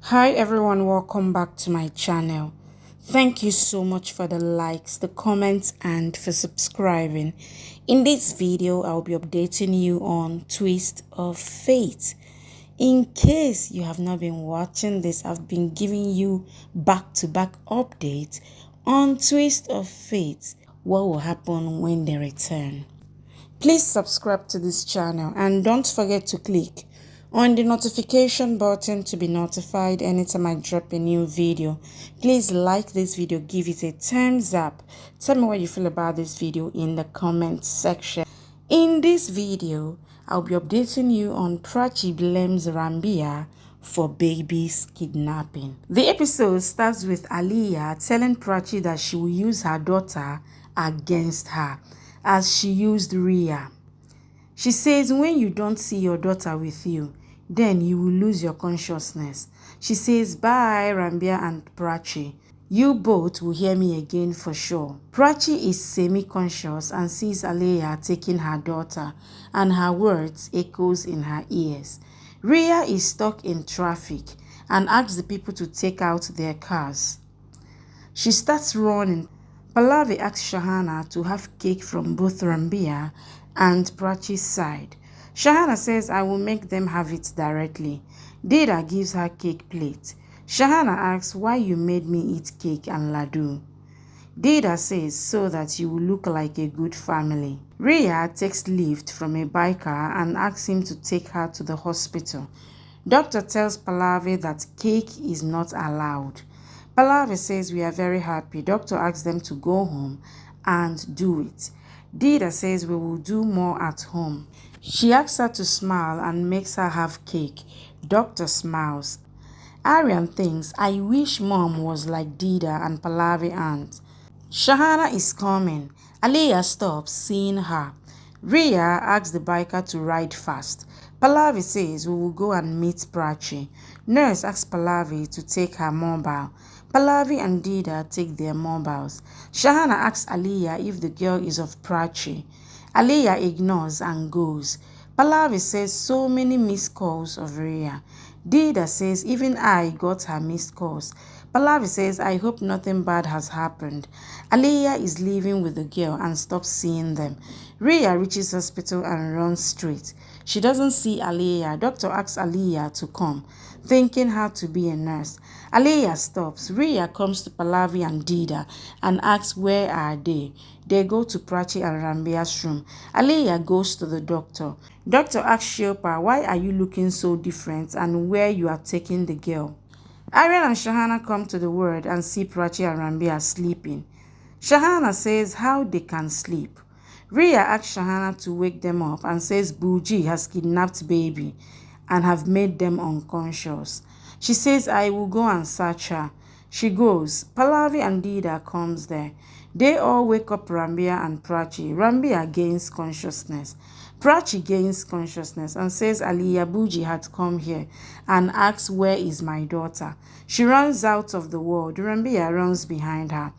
Hi everyone, welcome back to my channel. Thank you so much for the likes, the comments, and for subscribing. In this video, I'll be updating you on Twist of Fate. In case you have not been watching this, I've been giving you back-to-back updates on Twist of Fate. What will happen when they return? Please subscribe to this channel and don't forget to click on the notification button to be notified anytime I drop a new video. Please like this video, give it a thumbs up. Tell me what you feel about this video in the comment section. In this video, I'll be updating you on Prachi blames Rhea for baby's kidnapping. The episode starts with Aliya telling Prachi that she will use her daughter against her as she used Rhea. She says when you don't see your daughter with you, then you will lose your consciousness. She says, bye, Rhea and Prachi. You both will hear me again for sure. Prachi is semi-conscious and sees Aliya taking her daughter, and her words echoes in her ears. Rhea is stuck in traffic and asks the people to take out their cars. She starts running. Pallavi asks Shahana to have cake from both Rhea and Prachi's side. Shahana says, I will make them have it directly. Dida gives her cake plate. Shahana asks why you made me eat cake and laddu. Dida says so that you will look like a good family. Rhea takes lift from a biker and asks him to take her to the hospital. Doctor tells Pallavi that cake is not allowed. Pallavi says we are very happy. Doctor asks them to go home and do it. Dida says we will do more at home. She asks her to smile and makes her have cake. Doctor smiles. Aryan thinks, I wish mom was like Dida and Pallavi aunt. Shahana is coming. Aliya stops seeing her. Rhea asks the biker to ride fast. Pallavi says we will go and meet Prachi. Nurse asks Pallavi to take her mobile. Pallavi and Dida take their mobiles. Shahana asks Aliya if the girl is of Prachi. Aliya ignores and goes. Pallavi says so many missed calls of Rhea. Dida says even I got her missed calls. Pallavi says I hope nothing bad has happened. Aliya is leaving with the girl and stops seeing them. Rhea reaches hospital and runs straight. She doesn't see Aliya. Doctor asks Aliya to come, thinking her to be a nurse. Aliya stops. Rhea comes to Pallavi and Dida and asks where are they. They go to Prachi and Rhea's room. Aliya goes to the doctor. Doctor asks Shilpa, why are you looking so different and where you are taking the girl? Aryan and Shahana come to the ward and see Prachi and Rhea sleeping. Shahana says how they can sleep. Rhea asks Shahana to wake them up and says Buji has kidnapped baby and have made them unconscious. She says I will go and search her. She goes. Pallavi and Dida comes there. They all wake up Rhea and Prachi. Rhea gains consciousness. Prachi gains consciousness and says Aliya Buji had come here and asks where is my daughter. She runs out of the ward. Rhea runs behind her.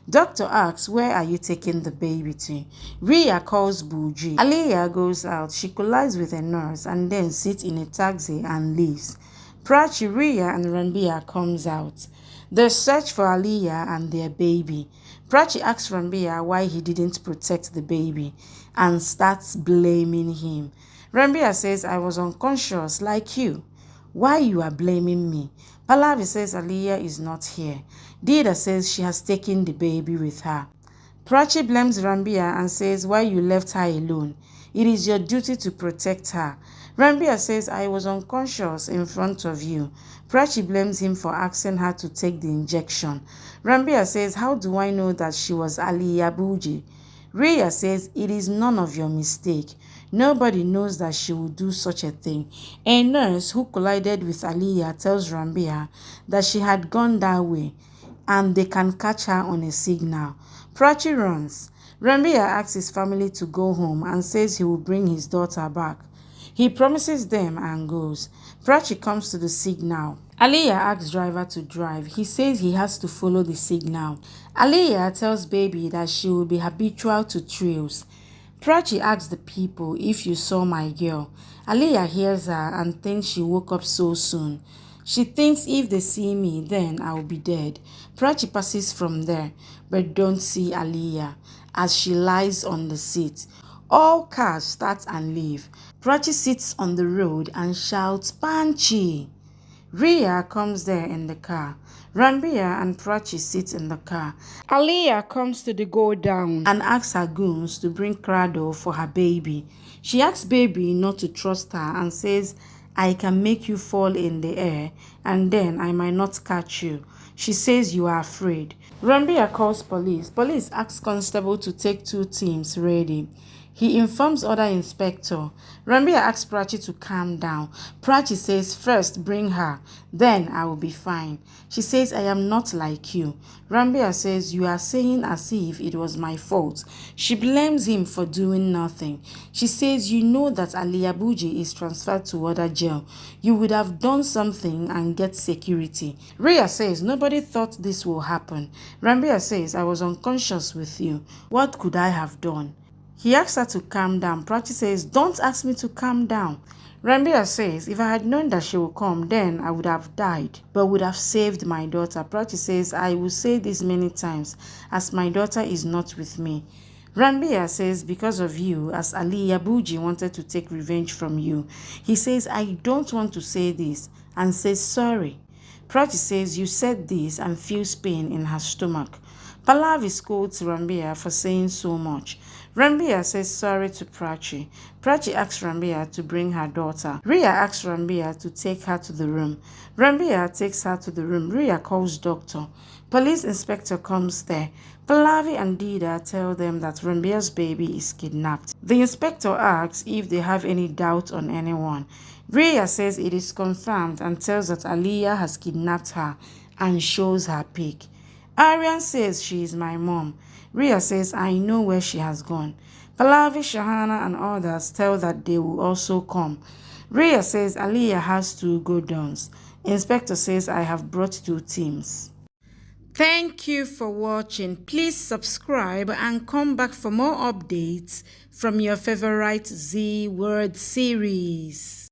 Doctor asks, where are you taking the baby to? Rhea calls Buji. Aliya goes out. She collides with a nurse and then sits in a taxi and leaves. Prachi, Rhea and Rhea comes out. They search for Aliya and their baby. Prachi asks Rhea why he didn't protect the baby and starts blaming him. Rhea says, I was unconscious like you. Why you are blaming me? Pallavi says Aliya is not here. Dida says she has taken the baby with her. Prachi blames Rhea and says why you left her alone. It is your duty to protect her. Rhea says I was unconscious in front of you. Prachi blames him for asking her to take the injection. Rhea says how do I know that she was Aliya Buji? Rhea says it is none of your mistake. Nobody knows that she would do such a thing. A nurse who collided with Aliya tells Rhea that she had gone that way and they can catch her on a signal. Prachi runs. Rhea asks his family to go home and says he will bring his daughter back. He promises them and goes. Prachi comes to the signal. Aliya asks driver to drive. He says he has to follow the signal. Aliya tells baby that she will be habitual to thrills. Prachi asks the people if you saw my girl. Aliya hears her and thinks she woke up so soon. She thinks if they see me, then I'll be dead. Prachi passes from there, but don't see Aliya as she lies on the seat. All cars start and leave. Prachi sits on the road and shouts, Panchi! Rhea comes there in the car. Rambia and Prachi sit in the car. Aliya comes to the go down and asks her goons to bring Crado for her baby. She asks baby not to trust her and says, I can make you fall in the air and then I might not catch you. She says you are afraid. Rambia calls police. Police asks constable to take 2 teams ready. He informs other inspector. Rambia asks Prachi to calm down. Prachi says, first bring her, then I will be fine. She says, I am not like you. Rambia says, you are saying as if it was my fault. She blames him for doing nothing. She says, you know that Aliya Buji is transferred to other jail. You would have done something and get security. Rhea says, nobody thought this will happen. Rambia says, I was unconscious with you. What could I have done? He asks her to calm down. Prachi says, don't ask me to calm down. Rambia says, if I had known that she would come, then I would have died, but would have saved my daughter. Prachi says, I will say this many times, as my daughter is not with me. Rambia says, because of you, as Aliya Buji wanted to take revenge from you. He says, I don't want to say this, and says sorry. Prachi says, you said this and feels pain in her stomach. Pallavi scolds Rambia for saying so much. Rambia says sorry to Prachi. Prachi asks Rambia to bring her daughter. Rhea asks Rambia to take her to the room. Rambia takes her to the room. Rhea calls doctor. Police inspector comes there. Pallavi and Dida tell them that Rambia's baby is kidnapped. The inspector asks if they have any doubt on anyone. Rhea says it is confirmed and tells that Aliya has kidnapped her and shows her pic. Aryan says she is my mom. Rhea says I know where she has gone. Pallavi, Shahana and others tell that they will also come. Rhea says Aliya has 2 go-downs. Inspector says I have brought 2 teams. Thank you for watching. Please subscribe and come back for more updates from your favorite Z Word series.